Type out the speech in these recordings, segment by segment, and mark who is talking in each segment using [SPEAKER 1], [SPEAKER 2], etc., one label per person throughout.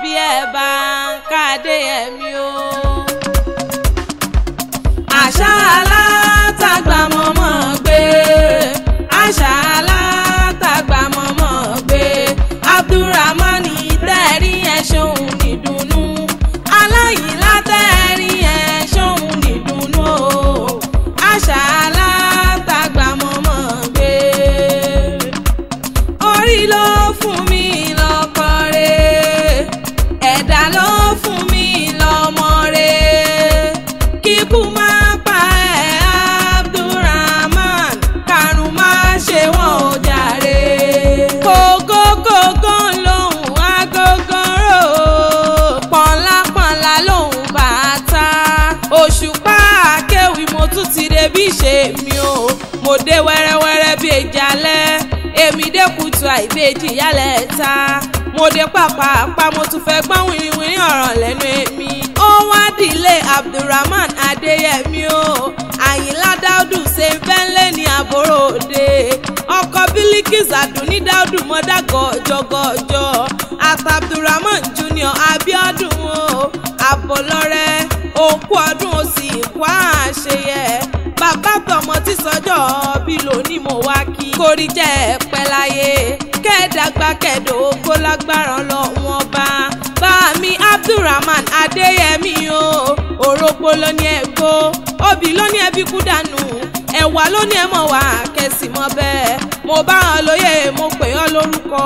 [SPEAKER 1] bí ẹ bá ń kádé ẹ̀mí o. àṣà alátagbà mọ́mọ́ gbé àṣà alátagbà mọ́mọ́ gbé Abdulrahman tẹ́rí ẹ̀ ṣòun nìdùnnú aláyìnlá tẹ́rí ẹ̀ ṣòun nìdùnnú o. àṣà alátagbà mọ́mọ́ gbé orí ló fún mi lọ́kọ rẹ̀ ẹ̀dá ló fún mi lọ́mọ rẹ̀ kíkú má pa ẹ́ Abdulrahman karùn má ṣe wọ́n ò jàre. kókókókó lòun agogo rò pọ̀nlápọ̀nlá lòun bàtà òṣùpá akéwì mo tún ti dé bí ṣe mi o mo dé wẹ́rẹ́wẹ́rẹ́ bí ìjàlẹ̀ èmi dé kùtù àìbejì yálẹ̀ ta mo dé pàpàpà mo tún fẹ́ gbọ́n wìrìwìrì ọ̀rọ̀ lẹ́nu èmi. ó wá dìlé Abdulrahman Adéyẹmí o Àyìnlá Dáúdù ṣe ń fẹ́ńlẹ̀ ní àbúrò òde ọkọ Bílíkìs Àdùnní Dáúdù mọ́dá gọ́jọ́gọ́jọ́ àti Abdulrahman Junior Abíọ́dún o àbọ̀lọ́rẹ́ òkú ọdún ó sì kú àṣeyẹ bàbá tọmọ tí sọjọ́ bí lónìí mo wá kí kórí jẹ́ pẹ́ láyé kẹ́ẹ̀dàgbà kẹ́ẹ̀dógó lágbára lọ́wọ́n bá mi Abdulrahman Adéyẹmí o orógbó ló ní ẹ̀gbó obì ló ní ẹbí kú dànù ẹ̀wà ló ní ẹ̀mọ̀ wá kẹsì mọ́ bẹ́ẹ̀ mo bá ọ lóye mo pè ọ́ lórúkọ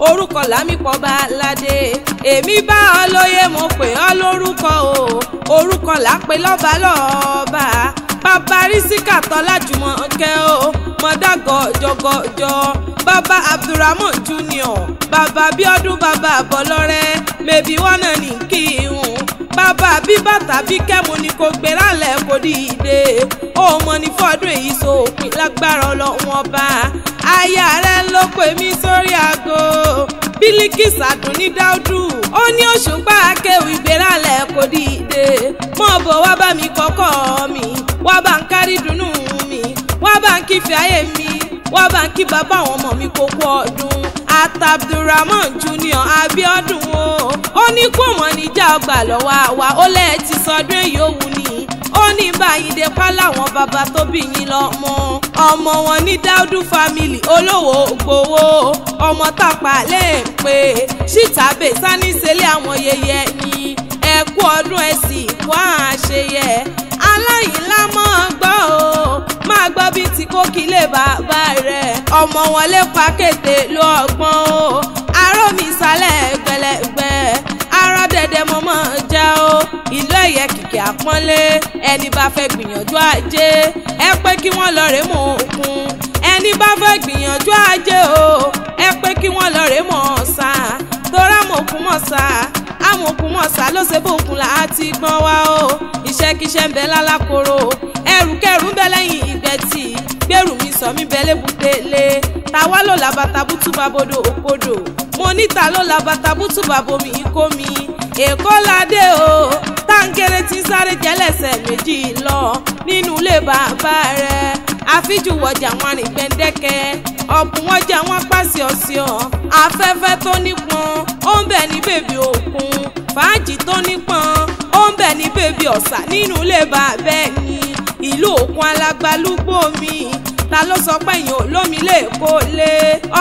[SPEAKER 1] orúkọ lámìpọ̀ bá ládé èmi bá ọ lóye mo pè ọ́ lórúkọ o orúkọ lápè lọ́ba lọ́ba bàbá rísíkà tọ́lá jùmọ̀ kẹ́ o mọ̀dá gọ́jọ́gọ́jọ́ bàbá Abdulrahman Junior bàbá Bíọ́dún bàbá Àbọ̀lọ́rẹ́ mẹ́bí wọ́n náà ní kí n bàbá bí bàtà bí kẹ́mu ni kò gbéra lẹ̀ kò dìde ó mọ ní fọ́dún èyí sópin lágbára Ọlọ́run bá aya rẹ̀ ló pè mí sórí aago Bílíkìs Àdùnní Dáúdù ó ní Òṣùpá akéwì gbéra lẹ̀ kò dìde mọ̀ bọ̀ wá bá mi kọ́kọ́ mi wá bá ń kárí dùnnú mi wá bá ń kí fi ayé mi wá bá ń kí bàbá àwọn ọmọ mi kó kú ọdún àti Abdulrahman Junior Abíọ́dún o ó ní kó mọ̀ níjà ọgbà lọ́wọ́ àwa ó lẹ́ẹ̀ ti sọdún èyí òwú ni ó ní báyìí dé pa láwọn bàbá tó bí yín lọ́mọ ọmọ wọn ní Dáúdù family olówó gbowó ọmọ tàpá lè pé ṣìtàbẹ sáníṣẹlẹ àwọn yẹyẹ yín ẹ kú ọdún ẹ sì kú àṣeyẹ Aláyìnlá mọ́ gbọ́ o máa gbọ́ bí tí kò kí lè bàbá rẹ̀ ọmọ wọn lè pa kété ló ọgbọ́n o aró mi sálẹ̀ gbẹlẹgbẹ ará dẹ̀dẹ̀ mọ́mọ́ já o ìlú ẹ̀yẹ kìkì àpọ́nlé ẹni bá fẹ́ gbìyànjú ajé ẹ pé kí wọ́n lọ rè mọ́ òkun ẹni bá fẹ́ gbìyànjú ajé o ẹ pé kí wọ́n lọ rè mọ́ ọ̀sà torá mọ̀kún mọ̀sà amòkùnmọ̀sá ló ṣe bókun láti gbọ́n wá o iṣẹ́kíṣẹ́ ń bẹ lálákòrò ẹrùkẹrù ń bẹ lẹ́yìn ìgbẹ́tì gbèrú mi sọ mí bẹ lébùtélé tàwa ló làbàtà bútú bàbodò òkodò mo níta ló làbàtà bútú bàbomi kó mi èkó ládé o táǹgẹ̀rẹ̀ tí sáré jẹ́lẹ̀sẹ̀ méjì lọ nínú ilé bàbá rẹ̀ àfíjù wọjà wọn rìn gbẹ̀ndẹ́kẹ́ ọ̀bùn wọjà wọn pàṣẹ ọ̀sẹ̀ afẹ́fẹ́ tó nípọn ó ń bẹ ní bèbí òkun fàájì tó nípọn ó ń bẹ ní bèbí ọ̀sà nínú ilé bàbá ẹni ìlú òkun alágbálúgbò mi ta ló sọ pé èèyàn olómi lè kó lé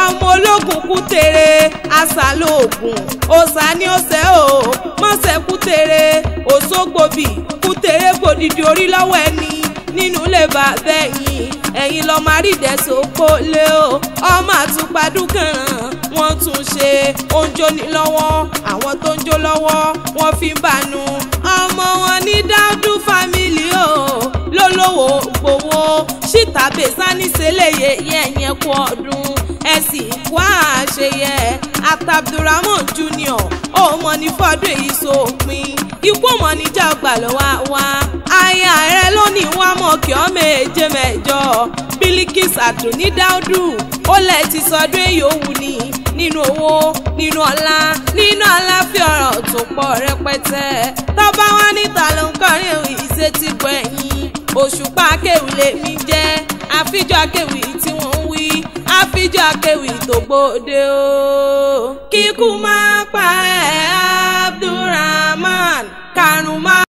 [SPEAKER 1] ọmọ ológun kú tere àṣà lóògùn òṣà ni ó ṣe o mọ̀ṣẹ́ kú tere òṣogbòbí kú tere gbòdìdì orí lọ́wọ́ ẹni nínú ilé bàbá ẹ̀yìn lọ máa rí ìdẹ́sọ̀ kó lé o ọmọ àtúpadùkàn wọ́n tún ṣe oúnjẹ ní lọ́wọ́ àwọn tó ń jó lọ́wọ́ wọ́n fi ń bànú ọmọ wọn ní Dáúdù family o lólówó gbowó ṣìtàbẹ sáníṣẹlẹyẹ yẹn kú ọdún ẹ sì kú àṣeyẹ àti Abdulrahman Junior ó mọ ní fọdún èyí sópin ikú ọmọ níjà ọgbà lọ́wọ́ wa aya rẹ lónìí wọn mọ kí ọ méje mẹ́jọ Bílíkìs Àdùnní Dáúdù ó lẹ ti sọdún èyí òwú ni nínú owó nínú ọlá nínú àlàáfíà ọ̀rọ̀ tó pọ̀ rẹpẹtẹ tọ́ba wá níta ló ń kọrin ìṣe ti gbẹ̀yìn Òṣùpá akéwì lèmi jẹ́ àfijọ́ akéwì tí wọ́n ń wí àfijọ́ akéwì tó gbòde o kíkú má pa